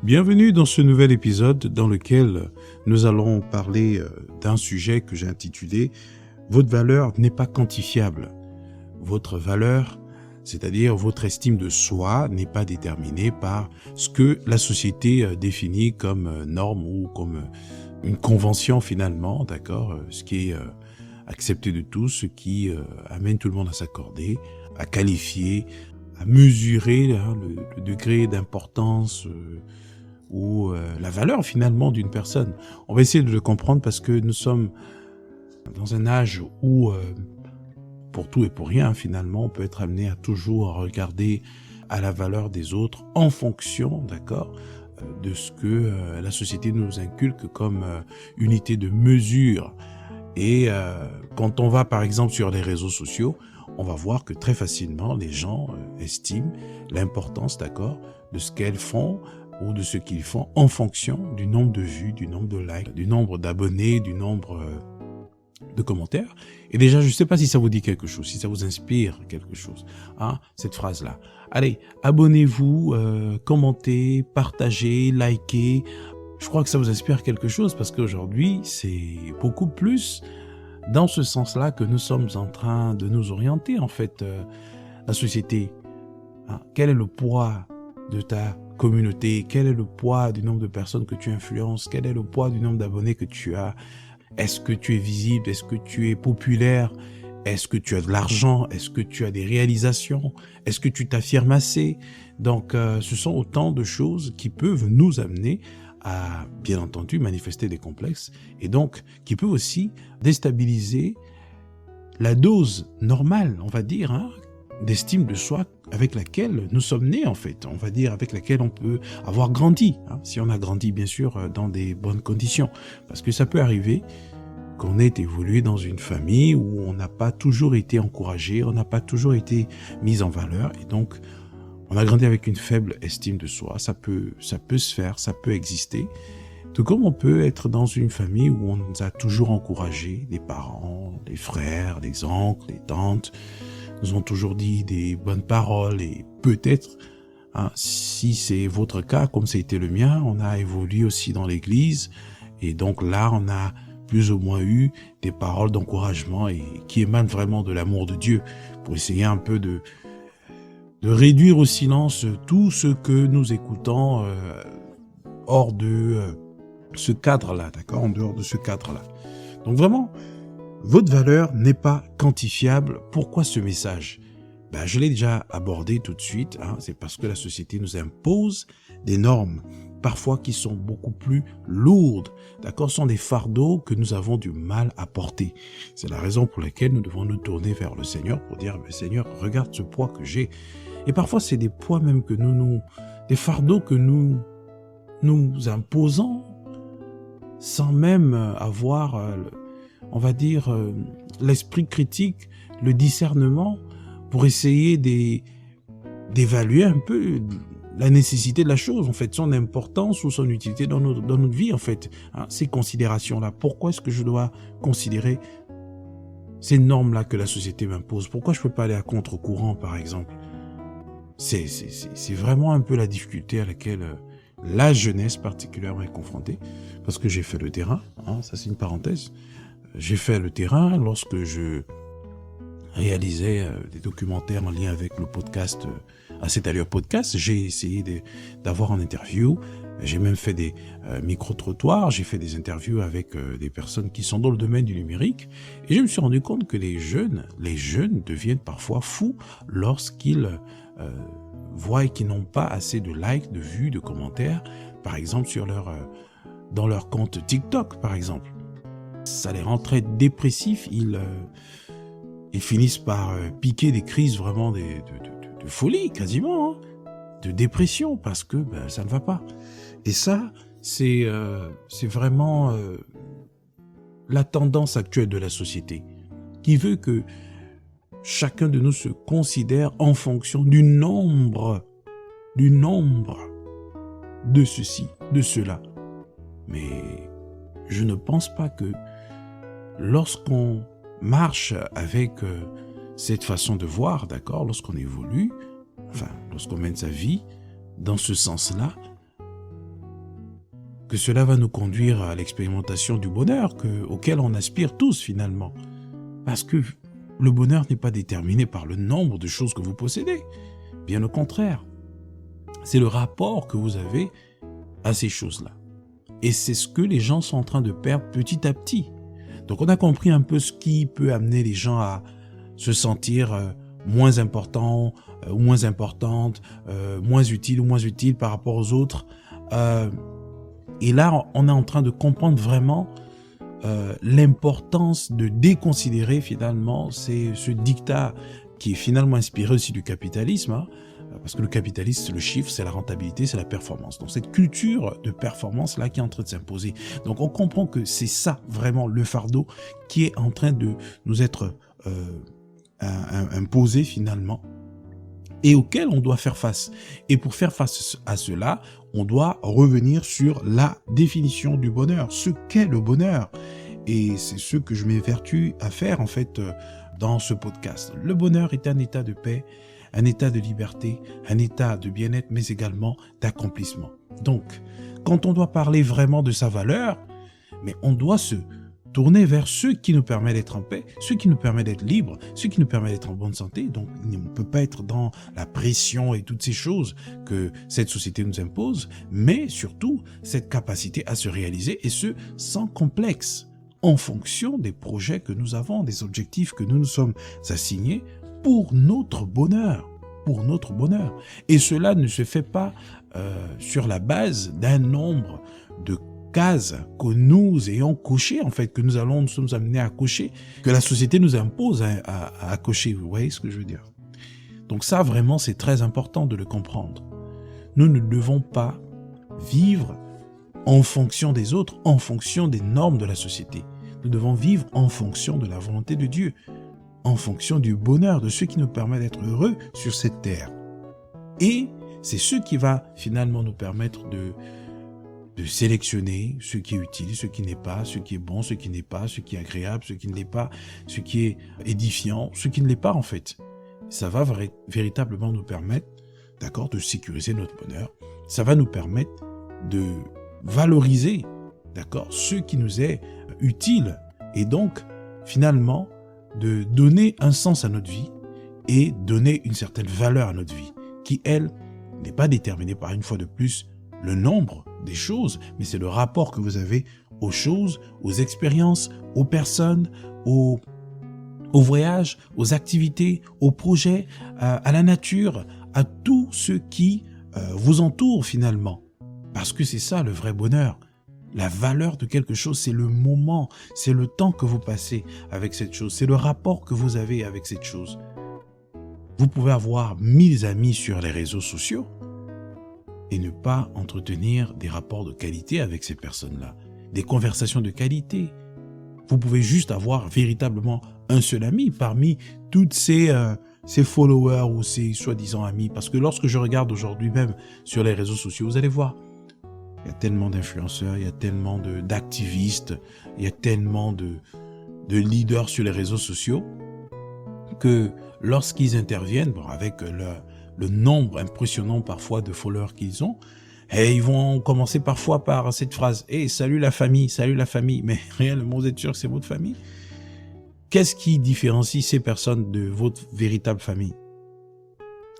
Bienvenue dans ce nouvel épisode dans lequel nous allons parler d'un sujet que j'ai intitulé « Votre valeur n'est pas quantifiable ». Votre valeur, c'est-à-dire votre estime de soi, n'est pas déterminée par ce que la société définit comme norme ou comme une convention finalement, d'accord, ce qui est accepté de tous, ce qui amène tout le monde à s'accorder, à qualifier, à mesurer le degré d'importance ou la valeur finalement d'une personne. On va essayer de le comprendre parce que nous sommes dans un âge où, pour tout et pour rien finalement, on peut être amené à toujours regarder à la valeur des autres en fonction, d'accord, de ce que la société nous inculque comme unité de mesure. Et quand on va par exemple sur les réseaux sociaux, on va voir que très facilement les gens estiment l'importance, d'accord, de ce qu'elles font ou de ce qu'ils font en fonction du nombre de vues, du nombre de likes, du nombre d'abonnés, du nombre de commentaires. Et déjà, je ne sais pas si ça vous dit quelque chose, si ça vous inspire quelque chose, hein, cette phrase-là. Allez, abonnez-vous, commentez, partagez, likez. Je crois que ça vous inspire quelque chose parce qu'aujourd'hui, c'est beaucoup plus dans ce sens-là que nous sommes en train de nous orienter, en fait, la société. Hein, quel est le poids de ta communauté? Quel est le poids du nombre de personnes que tu influences? Quel est le poids du nombre d'abonnés que tu as? Est-ce que tu es visible? Est-ce que tu es populaire? Est-ce que tu as de l'argent? Est-ce que tu as des réalisations? Est-ce que tu t'affirmes assez? Donc, ce sont autant de choses qui peuvent nous amener à, bien entendu, manifester des complexes et donc qui peuvent aussi déstabiliser la dose normale, on va dire, hein, d'estime de soi avec laquelle nous sommes nés, en fait. On va dire avec laquelle on peut avoir grandi, hein, si on a grandi, bien sûr, dans des bonnes conditions. Parce que ça peut arriver qu'on ait évolué dans une famille où on n'a pas toujours été encouragé, on n'a pas toujours été mis en valeur, et donc on a grandi avec une faible estime de soi. Ça peut se faire, ça peut exister. Tout comme on peut être dans une famille où on nous a toujours encouragé, les parents, les frères, les oncles, les tantes, nous ont toujours dit des bonnes paroles et peut-être, hein, si c'est votre cas, comme ça a été le mien, on a évolué aussi dans l'église et donc là, on a plus ou moins eu des paroles d'encouragement et qui émanent vraiment de l'amour de Dieu pour essayer un peu de réduire au silence tout ce que nous écoutons hors de ce cadre-là, d'accord, en dehors de ce cadre-là. Donc vraiment, votre valeur n'est pas quantifiable. Pourquoi ce message? Je l'ai déjà abordé tout de suite, hein, c'est parce que la société nous impose des normes, parfois qui sont beaucoup plus lourdes, d'accord, ce sont des fardeaux que nous avons du mal à porter. C'est la raison pour laquelle nous devons nous tourner vers le Seigneur pour dire, Seigneur, regarde ce poids que j'ai. Et parfois, c'est des poids même que des fardeaux que nous imposons sans même avoir, on va dire, l'esprit critique, le discernement pour essayer d'évaluer un peu la nécessité de la chose, en fait, son importance ou son utilité dans notre vie, en fait. Hein, ces considérations-là. Pourquoi est-ce que je dois considérer ces normes-là que la société m'impose? Pourquoi je ne peux pas aller à contre-courant, par exemple? C'est vraiment un peu la difficulté à laquelle la jeunesse particulièrement est confrontée, parce que j'ai fait le terrain, hein, ça c'est une parenthèse, j'ai fait le terrain lorsque je réalisais des documentaires en lien avec le podcast, à cette allure podcast, j'ai essayé d'avoir en interview, j'ai même fait des micro-trottoirs, j'ai fait des interviews avec des personnes qui sont dans le domaine du numérique, et je me suis rendu compte que les jeunes deviennent parfois fous lorsqu'ils voient qu'ils n'ont pas assez de likes, de vues, de commentaires, par exemple dans leur compte TikTok, par exemple. Ça les rend très dépressifs, ils finissent par piquer des crises vraiment de folie, quasiment, hein, de dépression, parce que ça ne va pas. Et ça, c'est vraiment la tendance actuelle de la société, qui veut que chacun de nous se considère en fonction du nombre de ceci, de cela. Mais je ne pense pas que lorsqu'on marche avec cette façon de voir, d'accord, lorsqu'on évolue, lorsqu'on mène sa vie dans ce sens-là, que cela va nous conduire à l'expérimentation du bonheur auquel on aspire tous finalement. Parce que le bonheur n'est pas déterminé par le nombre de choses que vous possédez. Bien au contraire. C'est le rapport que vous avez à ces choses-là. Et c'est ce que les gens sont en train de perdre petit à petit. Donc on a compris un peu ce qui peut amener les gens à se sentir moins importants, ou moins importantes, moins utiles ou moins utiles par rapport aux autres. Et là, on est en train de comprendre vraiment l'importance de déconsidérer finalement ce dictat qui est finalement inspiré aussi du capitalisme, hein, parce que le capitalisme, c'est le chiffre, c'est la rentabilité, c'est la performance. Donc cette culture de performance-là qui est en train de s'imposer. Donc on comprend que c'est ça vraiment le fardeau qui est en train de nous être imposé finalement et auquel on doit faire face. Et pour faire face à cela, on doit revenir sur la définition du bonheur, ce qu'est le bonheur. Et c'est ce que je m'évertue à faire en fait dans ce podcast. Le bonheur est un état de paix, un état de liberté, un état de bien-être, mais également d'accomplissement. Donc, quand on doit parler vraiment de sa valeur, mais on doit se tourner vers ce qui nous permet d'être en paix, ce qui nous permet d'être libre, ce qui nous permet d'être en bonne santé. Donc, on ne peut pas être dans la pression et toutes ces choses que cette société nous impose, mais surtout cette capacité à se réaliser et ce, sans complexe, en fonction des projets que nous avons, des objectifs que nous nous sommes assignés pour notre bonheur, pour notre bonheur. Et cela ne se fait pas sur la base d'un nombre de cases que nous ayons cochées, en fait, que nous sommes amenés à cocher, que la société nous impose à cocher. Vous voyez ce que je veux dire? Donc ça, vraiment, c'est très important de le comprendre. Nous ne devons pas vivre en fonction des autres, en fonction des normes de la société. Nous devons vivre en fonction de la volonté de Dieu, en fonction du bonheur, de ce qui nous permet d'être heureux sur cette terre. Et c'est ce qui va finalement nous permettre de sélectionner ce qui est utile, ce qui n'est pas, ce qui est bon, ce qui n'est pas, ce qui est agréable, ce qui ne l'est pas, ce qui est édifiant, ce qui ne l'est pas en fait. Ça va véritablement nous permettre, d'accord, de sécuriser notre bonheur. Ça va nous permettre de valoriser, d'accord, ce qui nous est utile et donc finalement de donner un sens à notre vie et donner une certaine valeur à notre vie qui, elle, n'est pas déterminée par une fois de plus le nombre des choses, mais c'est le rapport que vous avez aux choses, aux expériences, aux personnes, aux voyages, aux activités, aux projets, à la nature, à tout ce qui vous entoure finalement. Parce que c'est ça le vrai bonheur. La valeur de quelque chose, c'est le moment, c'est le temps que vous passez avec cette chose, c'est le rapport que vous avez avec cette chose. Vous pouvez avoir 1000 amis sur les réseaux sociaux et ne pas entretenir des rapports de qualité avec ces personnes-là, des conversations de qualité. Vous pouvez juste avoir véritablement un seul ami parmi toutes ces followers ou ces soi-disant amis. Parce que lorsque je regarde aujourd'hui même sur les réseaux sociaux, vous allez voir, il y a tellement d'influenceurs, il y a tellement d'activistes, il y a tellement de leaders sur les réseaux sociaux que lorsqu'ils interviennent, avec le nombre impressionnant parfois de followers qu'ils ont, et ils vont commencer parfois par cette phrase « Hey, salut la famille », mais réellement, vous êtes sûr que c'est votre famille? Qu'est-ce qui différencie ces personnes de votre véritable famille?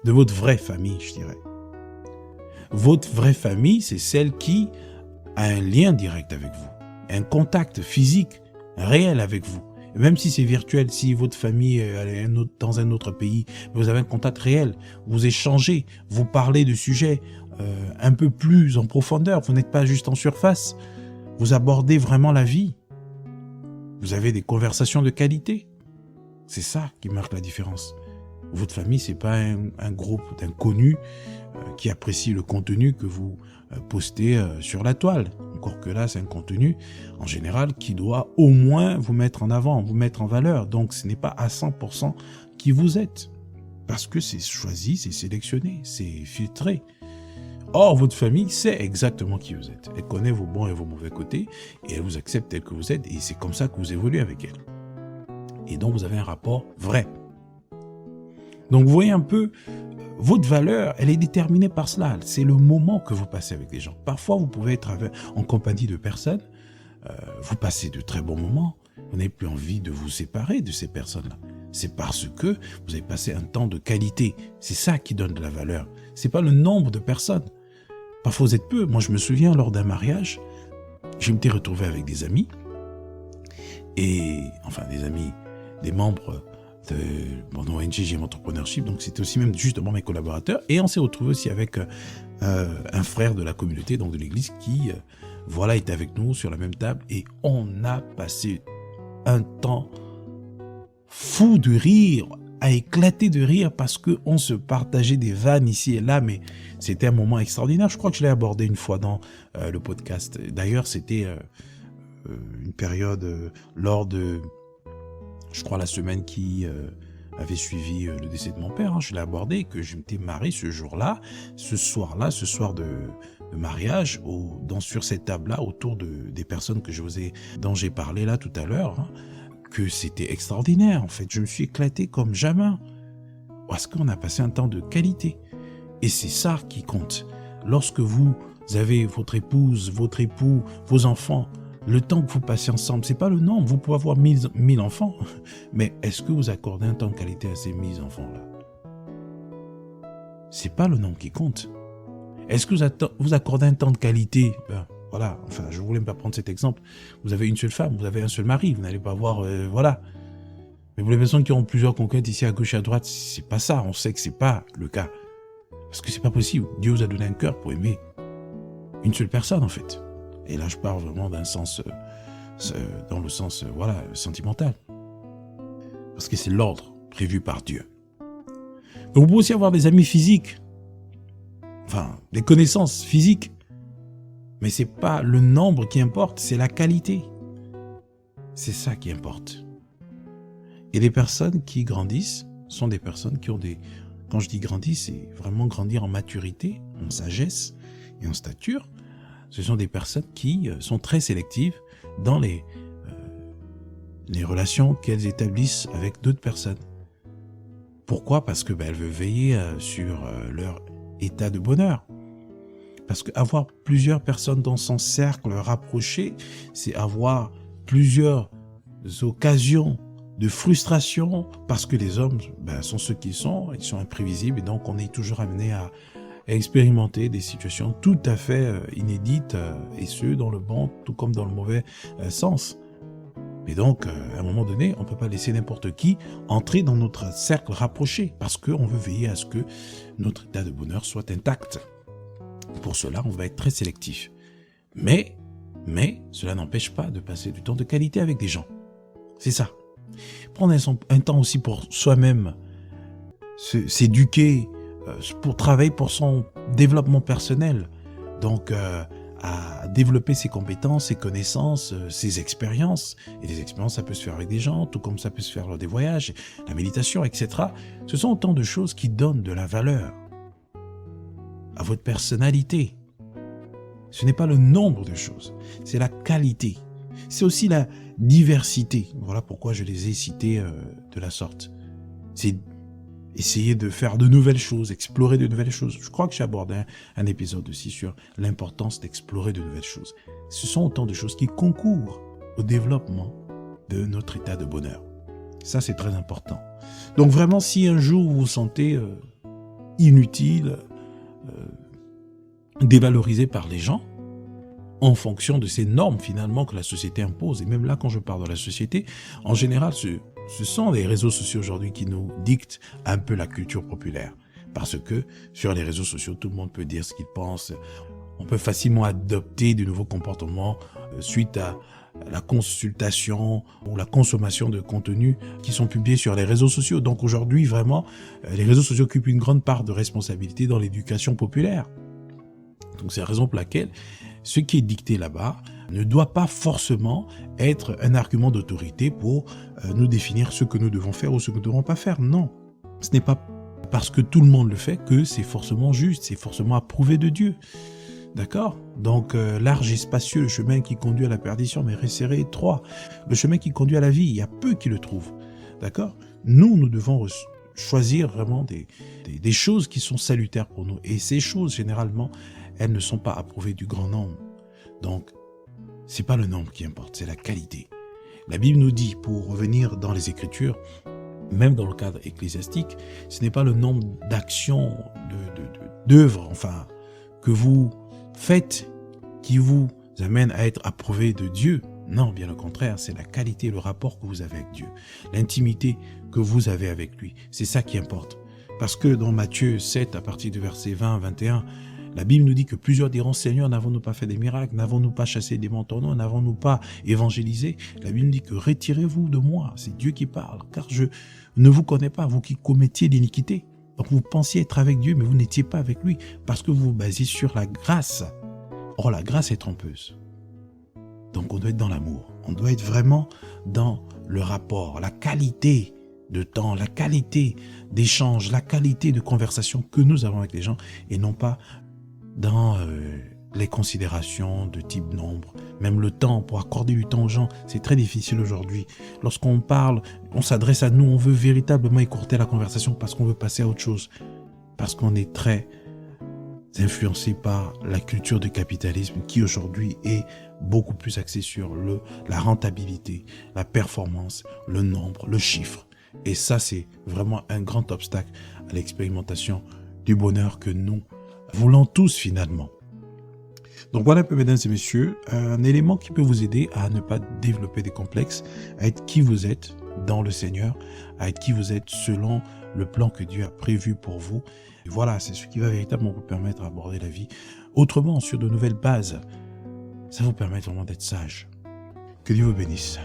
De votre vraie famille, je dirais. Votre vraie famille, c'est celle qui a un lien direct avec vous, un contact physique réel avec vous. Même si c'est virtuel, si votre famille est dans un autre pays, vous avez un contact réel, vous échangez, vous parlez de sujets un peu plus en profondeur, vous n'êtes pas juste en surface, vous abordez vraiment la vie, vous avez des conversations de qualité. C'est ça qui marque la différence. Votre famille, c'est pas un groupe d'inconnus qui apprécient le contenu que vous postez sur la toile. Encore que là, c'est un contenu, en général, qui doit au moins vous mettre en avant, vous mettre en valeur. Donc, ce n'est pas à 100% qui vous êtes. Parce que c'est choisi, c'est sélectionné, c'est filtré. Or, votre famille sait exactement qui vous êtes. Elle connaît vos bons et vos mauvais côtés et elle vous accepte tel que vous êtes et c'est comme ça que vous évoluez avec elle. Et donc, vous avez un rapport vrai. Donc vous voyez un peu, votre valeur, elle est déterminée par cela. C'est le moment que vous passez avec les gens. Parfois, vous pouvez être en compagnie de personnes, vous passez de très bons moments, vous n'avez plus envie de vous séparer de ces personnes-là. C'est parce que vous avez passé un temps de qualité. C'est ça qui donne de la valeur. C'est pas le nombre de personnes. Parfois, vous êtes peu. Moi, je me souviens, lors d'un mariage, je m'étais retrouvé avec des amis, des membres de mon ONG GM Entrepreneurship, donc c'était aussi même justement mes collaborateurs, et on s'est retrouvé aussi avec un frère de la communauté, donc de l'église, qui était avec nous sur la même table, et on a passé un temps fou de rire, à éclater de rire, parce qu'on se partageait des vannes ici et là, mais c'était un moment extraordinaire. Je crois que je l'ai abordé une fois dans le podcast. D'ailleurs, c'était une période lors de, je crois, la semaine qui avait suivi le décès de mon père. Je l'ai abordé, que je m'étais marié ce jour-là, ce soir de mariage, sur cette table-là, autour des personnes dont j'ai parlé là tout à l'heure, que c'était extraordinaire. En fait, je me suis éclaté comme jamais, parce qu'on a passé un temps de qualité. Et c'est ça qui compte. Lorsque vous avez votre épouse, votre époux, vos enfants, le temps que vous passez ensemble, c'est pas le nombre. Vous pouvez avoir 1000 enfants, mais est-ce que vous accordez un temps de qualité à ces 1000 enfants-là? C'est pas le nombre qui compte. Est-ce que vous accordez un temps de qualité? Je voulais pas prendre cet exemple. Vous avez une seule femme, vous avez un seul mari, vous n'allez pas avoir, Mais pour les personnes qui ont plusieurs conquêtes ici à gauche et à droite, c'est pas ça. On sait que c'est pas le cas. Parce que c'est pas possible. Dieu vous a donné un cœur pour aimer une seule personne, en fait. Et là, je parle vraiment dans le sens sentimental. Parce que c'est l'ordre prévu par Dieu. Donc, vous pouvez aussi avoir des amis physiques. Des connaissances physiques. Mais c'est pas le nombre qui importe, c'est la qualité. C'est ça qui importe. Et les personnes qui grandissent sont des personnes qui ont quand je dis grandir, c'est vraiment grandir en maturité, en sagesse et en stature. Ce sont des personnes qui sont très sélectives dans les relations qu'elles établissent avec d'autres personnes. Pourquoi? Parce que elles veulent veiller sur leur état de bonheur. Parce qu'avoir plusieurs personnes dans son cercle rapproché, c'est avoir plusieurs occasions de frustration, parce que les hommes sont ceux qu'ils sont, ils sont imprévisibles, et donc on est toujours amené à expérimenter des situations tout à fait inédites, et ce, dans le bon tout comme dans le mauvais sens. Et donc, à un moment donné, on ne peut pas laisser n'importe qui entrer dans notre cercle rapproché, parce qu'on veut veiller à ce que notre état de bonheur soit intact. Pour cela, on va être très sélectif. Mais cela n'empêche pas de passer du temps de qualité avec des gens. C'est ça. Prendre un temps aussi pour soi-même, s'éduquer, pour travailler pour son développement personnel. Donc, à développer ses compétences, ses connaissances, ses expériences. Et les expériences, ça peut se faire avec des gens, tout comme ça peut se faire lors des voyages, la méditation, etc. Ce sont autant de choses qui donnent de la valeur à votre personnalité. Ce n'est pas le nombre de choses, c'est la qualité. C'est aussi la diversité. Voilà pourquoi je les ai cités de la sorte. C'est essayer de faire de nouvelles choses, explorer de nouvelles choses. Je crois que j'ai abordé un épisode aussi sur l'importance d'explorer de nouvelles choses. Ce sont autant de choses qui concourent au développement de notre état de bonheur. Ça, c'est très important. Donc vraiment, si un jour vous vous sentez inutile, dévalorisé par les gens, en fonction de ces normes finalement que la société impose, et même là quand je parle de la société, en général ce sont les réseaux sociaux aujourd'hui qui nous dictent un peu la culture populaire, parce que sur les réseaux sociaux tout le monde peut dire ce qu'il pense, on peut facilement adopter de nouveaux comportements suite à la consultation ou la consommation de contenus qui sont publiés sur les réseaux sociaux. Donc aujourd'hui vraiment les réseaux sociaux occupent une grande part de responsabilité dans l'éducation populaire. Donc c'est la raison pour laquelle ce qui est dicté là-bas ne doit pas forcément être un argument d'autorité pour nous définir ce que nous devons faire ou ce que nous ne devons pas faire. Non, ce n'est pas parce que tout le monde le fait que c'est forcément juste, c'est forcément approuvé de Dieu. D'accord? Donc large et spacieux, le chemin qui conduit à la perdition, mais resserré et étroit. Le chemin qui conduit à la vie, il y a peu qui le trouvent. D'accord? Nous devons choisir vraiment des choses qui sont salutaires pour nous. Et ces choses, généralement, elles ne sont pas approuvées du grand nombre. Donc, c'est pas le nombre qui importe, c'est la qualité. La Bible nous dit, pour revenir dans les Écritures, même dans le cadre ecclésiastique, ce n'est pas le nombre d'actions, d'œuvres, enfin, que vous faites qui vous amène à être approuvé de Dieu. Non, bien au contraire, c'est la qualité, le rapport que vous avez avec Dieu, l'intimité que vous avez avec lui. C'est ça qui importe. Parce que dans Matthieu 7, à partir du verset 20 à 21, la Bible nous dit que plusieurs diront, Seigneur, n'avons-nous pas fait des miracles? N'avons-nous pas chassé des démons en ton nom? N'avons-nous pas évangélisé? La Bible dit que retirez-vous de moi. C'est Dieu qui parle, car je ne vous connais pas, vous qui commettiez l'iniquité. Donc vous pensiez être avec Dieu, mais vous n'étiez pas avec lui, parce que vous vous basiez sur la grâce. Or, la grâce est trompeuse. Donc on doit être dans l'amour. On doit être vraiment dans le rapport, la qualité de temps, la qualité d'échange, la qualité de conversation que nous avons avec les gens, et non pas dans les considérations de type nombre. Même le temps, pour accorder du temps aux gens, c'est très difficile aujourd'hui. Lorsqu'on parle, on s'adresse à nous, on veut véritablement écourter la conversation parce qu'on veut passer à autre chose. Parce qu'on est très influencé par la culture du capitalisme qui aujourd'hui est beaucoup plus axée sur la rentabilité, la performance, le nombre, le chiffre. Et ça, c'est vraiment un grand obstacle à l'expérimentation du bonheur que nous voulons tous finalement. Donc voilà un peu, mesdames et messieurs, un élément qui peut vous aider à ne pas développer des complexes, à être qui vous êtes dans le Seigneur, à être qui vous êtes selon le plan que Dieu a prévu pour vous. Et voilà, c'est ce qui va véritablement vous permettre d'aborder la vie autrement, sur de nouvelles bases. Ça vous permet vraiment d'être sage. Que Dieu vous bénisse.